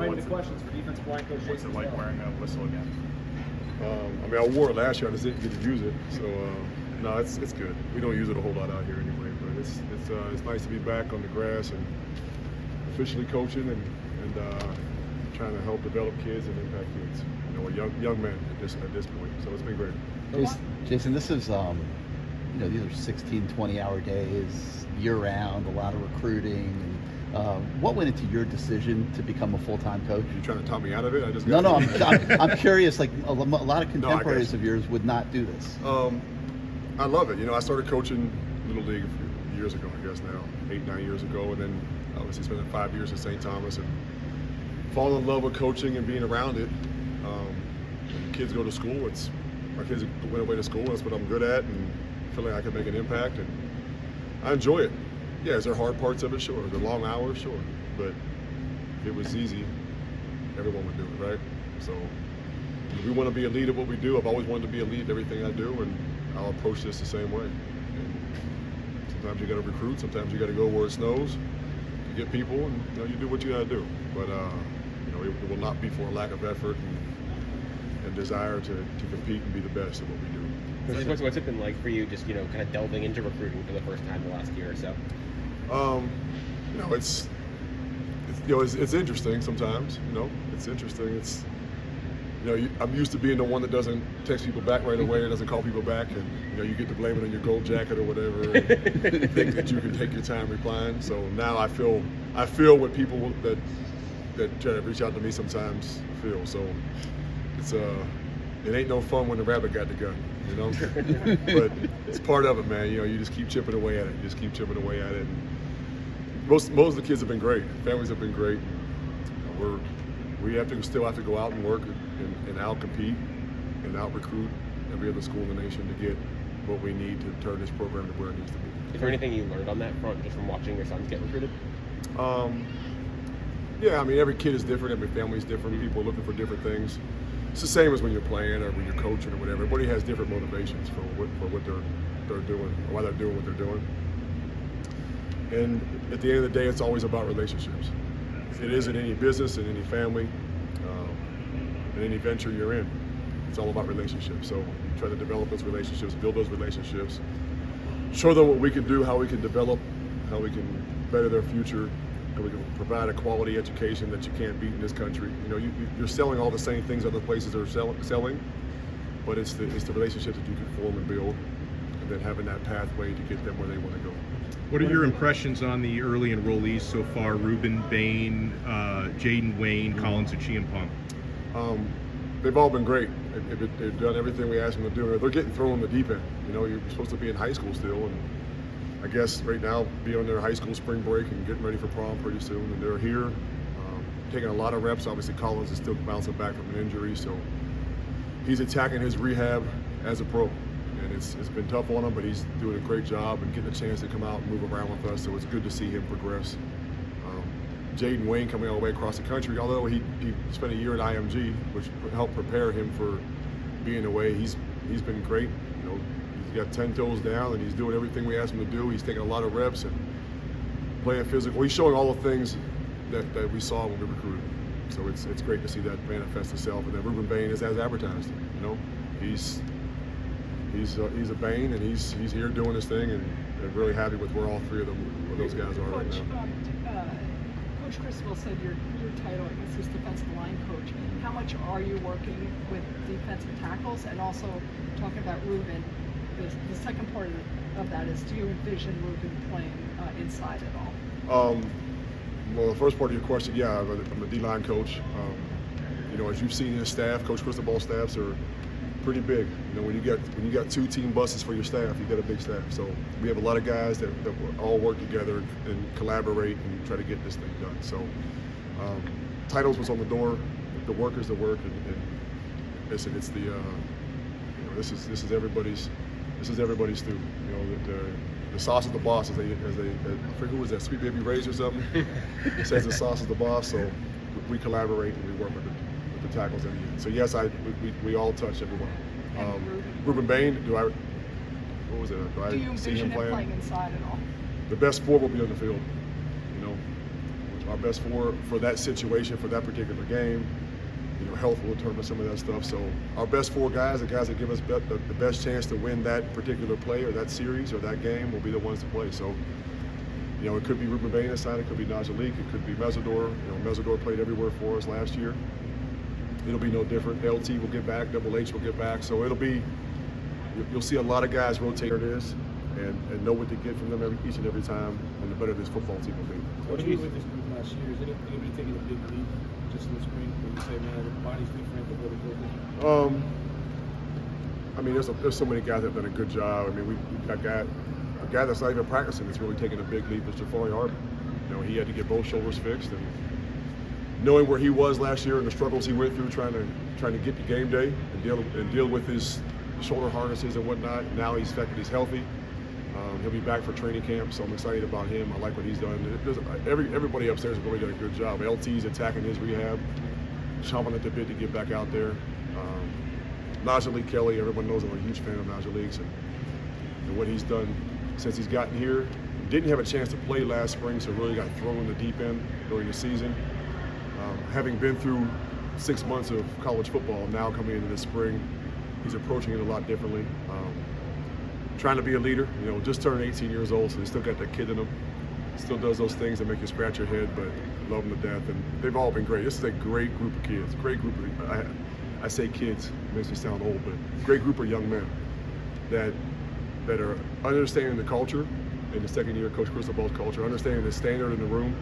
right into questions for defensive line coach. What's it like wearing a whistle again? I mean, I wore it last year. I just didn't get to use it. So, no, it's good. We don't use it a whole lot out here anyway. But it's nice to be back on the grass and officially coaching and trying to help develop kids and impact kids. You know, a young man at this point. So it's been great. Jason, this is these are 16, 20-hour days year round. A lot of recruiting. What went into your decision to become a full-time coach? You trying to talk me out of it? I'm curious. Like a lot of contemporaries of yours would not do this. I love it. You know, I started coaching Little League a few years ago, I guess now, 8, 9 years ago, and then obviously spent 5 years at St. Thomas and fallen in love with coaching and being around it. When kids go to school, my kids went away to school. That's what I'm good at, and feeling I can make an impact, and I enjoy it. Yeah, is there hard parts of it? Sure. Is there long hours? Sure. But if it was easy, everyone would do it, right? So we want to be a lead at what we do. I've always wanted to be a lead in everything I do, and I'll approach this the same way. And sometimes you got to recruit. Sometimes you got to go where it snows to get people, and you do what you got to do. But it will not be for a lack of effort and desire to compete and be the best at what we do. What's it been like for you, just kind of delving into recruiting for the first time the last year or so? It's interesting sometimes. It's interesting. It's I'm used to being the one that doesn't text people back right away or doesn't call people back, and you get to blame it on your gold jacket or whatever, and think that you can take your time replying. So now I feel what people that try to reach out to me sometimes feel. So it ain't no fun when the rabbit got the gun, but it's part of it, man. You just keep chipping away at it. And most of the kids have been great. Families have been great. We still have to go out and work and out compete and out recruit every other school in the nation to get what we need to turn this program to where it needs to be. Is there anything you learned on that front just from watching your sons get recruited? Yeah, I mean, every kid is different. Every family is different. People are looking for different things. It's the same as when you're playing or when you're coaching or whatever. Everybody has different motivations for what they're doing or why they're doing what they're doing. And at the end of the day, it's always about relationships. It is in any business, in any family, in any venture you're in. It's all about relationships. So you try to develop those relationships, build those relationships, show them what we can do, how we can develop, how we can better their future, how we can provide a quality education that you can't beat in this country. You're selling all the same things other places are selling, but it's the relationships that you can form and build, and then having that pathway to get them where they want to go. What are your impressions on the early enrollees so far? Rueben Bain, Jayden, Wayne, Collins, Acheampong. They've all been great. They've done everything we asked them to do. They're getting thrown in the deep end. You're supposed to be in high school still, and I guess right now be on their high school spring break and getting ready for prom pretty soon. And they're here, taking a lot of reps. Obviously, Collins is still bouncing back from an injury, so he's attacking his rehab as a pro. And it's been tough on him, but he's doing a great job and getting a chance to come out and move around with us. So it's good to see him progress. Jayden Wayne coming all the way across the country, although he spent a year at IMG, which helped prepare him for being away. He's been great. He's got 10 toes down, and he's doing everything we asked him to do. He's taking a lot of reps and playing physical. He's showing all the things that we saw when we recruited him. So it's great to see that manifest itself. And then Rueben Bain is as advertised. He's a Bain, and he's here doing his thing, and really happy with where all three of those guys are right now. Coach Criswell said your title, I guess, is defensive line coach. How much are you working with defensive tackles, and also talking about Rueben? The second part of that is, do you envision Rueben playing inside at all? Well, the first part of your question, yeah, I'm a D-line coach. As you've seen his staff, Coach Cristobal's staffs are pretty big. When you got 2 team buses for your staff, you got a big staff. So we have a lot of guys that all work together and collaborate and try to get this thing done. So titles was on the door, the work is the work, and listen, it's this is everybody's stew. The sauce is the boss, as they I forget who was that, Sweet Baby Ray's or something. It says the sauce is the boss. So we collaborate and we work with the tackles in the end. So yes, we all touch everyone. Rueben Bain, what was it? Do you envision him playing inside at all? The best sport will be on the field. our best four for that situation, for that particular game. You know, health will determine some of that stuff. So our best four guys, the guys that give us the best chance to win that particular play or that series or that game, will be the ones to play. So, you know, it could be Rueben Bain inside, it could be Acheampong, it could be Mesidor. You know, Mesidor played everywhere for us last year. It'll be no different. LT will get back, Double H will get back. So it'll be, you'll see a lot of guys rotate it is and know what to get from them each and every time, and the better this football team will be. What do you with this group last year? Is anybody taking a big leap just in the spring where you say, man, the body's different, the body's different? I mean, there's so many guys that have done a good job. I mean, we've got a guy that's not even practicing that's really taking a big leap is Jafari Harbin. You know, he had to get both shoulders fixed, and knowing where he was last year and the struggles he went through trying to get to game day and deal with his shoulder harnesses and whatnot. Now he's healthy. He'll be back for training camp, so I'm excited about him. I like what he's done. Everybody upstairs has really done a good job. LT's attacking his rehab, chomping at the bit to get back out there. Acheampong Kelly, everyone knows I'm a huge fan of Acheampong and what he's done since he's gotten here. Didn't have a chance to play last spring, so really got thrown in the deep end during the season. Having been through 6 months of college football, now coming into the spring, he's approaching it a lot differently. Trying to be a leader, you know, just turned 18 years old, so he's still got that kid in him. Still does those things that make you scratch your head, but love him to death. And they've all been great. This is a great group of kids, great group of, I say kids, it makes me sound old, but great group of young men that are understanding the culture in the second year of Coach Cristobal's culture, understanding the standard in the room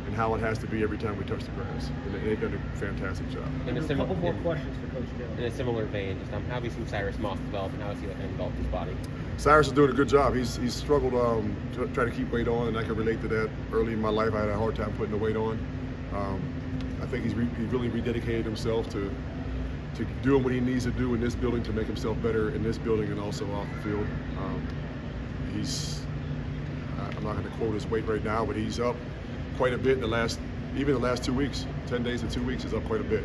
and how it has to be every time we touch the grass. And they've done a fantastic job. In A couple more questions for Coach Jayden. In a similar vein, just how have you seen Cyrus Moss develop, and how is he looking to develop his body? Cyrus is doing a good job. He's struggled to try to keep weight on, and I can relate to that. Early in my life, I had a hard time putting the weight on. I think he's really rededicated himself to doing what he needs to do in this building to make himself better in this building and also off the field. I'm not going to quote his weight right now, but he's up quite a bit in the last 2 weeks. 10 days to 2 weeks is up quite a bit.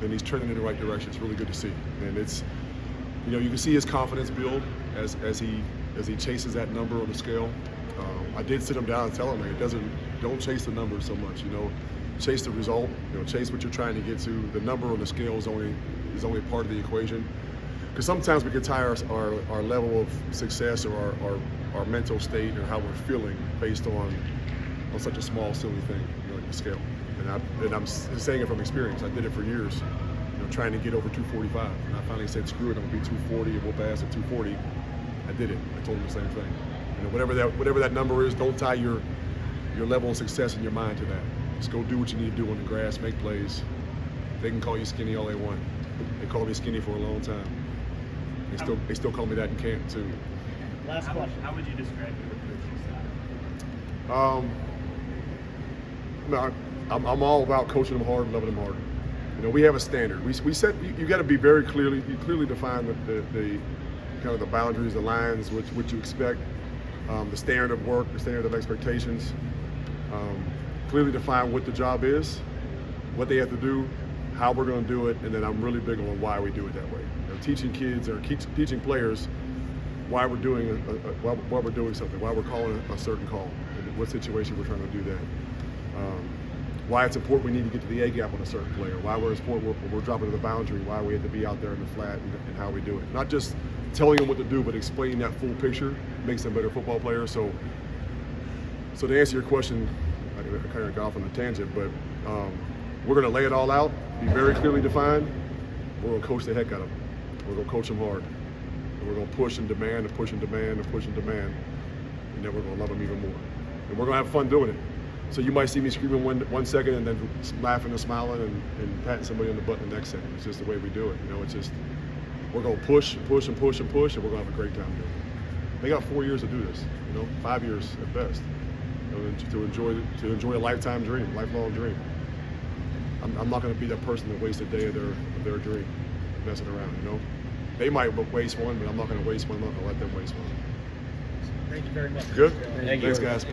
And he's trending in the right direction. It's really good to see. And it's, you know, you can see his confidence build as he chases that number on the scale. I did sit him down and tell him, don't chase the number so much, you know, chase the result, you know, chase what you're trying to get to. The number on the scale is only part of the equation. Because sometimes we can tie our level of success or our mental state or how we're feeling based on such a small, silly thing, you know, like the scale. And I'm saying it from experience. I did it for years, you know, trying to get over 245. And I finally said, screw it, I'm gonna be 240 and we'll pass at 240. I did it. I told him the same thing. You know, whatever that number is, don't tie your level of success in your mind to that. Just go do what you need to do on the grass, make plays. They can call you skinny all they want. They called me skinny for a long time. They still call me that in camp too. Last question. How would you describe your coaching style? No, I'm all about coaching them hard and loving them hard. You know, we have a standard. We set you got to be very clearly define the kind of the boundaries, the lines, what you expect, the standard of work, the standard of expectations. Clearly define what the job is, what they have to do, how we're going to do it, and then I'm really big on why we do it that way. You know, teaching kids or teaching players why we're doing why we're doing something, why we're calling a certain call, in what situation we're trying to do that. Why it's important we need to get to the A gap on a certain player, why we're important we're dropping to the boundary, why we have to be out there in the flat and how we do it. Not just telling them what to do, but explaining that full picture makes them better football players. So to answer your question, I kind of got off on a tangent, but we're going to lay it all out, be very clearly defined. We're going to coach the heck out of them. We're going to coach them hard. And we're going to push and demand and push and demand and push and demand. And then we're going to love them even more. And we're going to have fun doing it. So you might see me screaming one second and then laughing and smiling and patting somebody on the butt the next second. It's just the way we do it. You know, it's just, we're going to push and push and push and push, and we're going to have a great time doing it. They got 4 years to do this, you know, 5 years at best. You know, to enjoy a lifetime dream, lifelong dream. I'm not going to be that person that wastes a day of their dream, messing around. You know, they might waste one, but I'm not going to waste one. I'm not going to let them waste one. Thank you very much. Good. Thank you. Thanks, guys.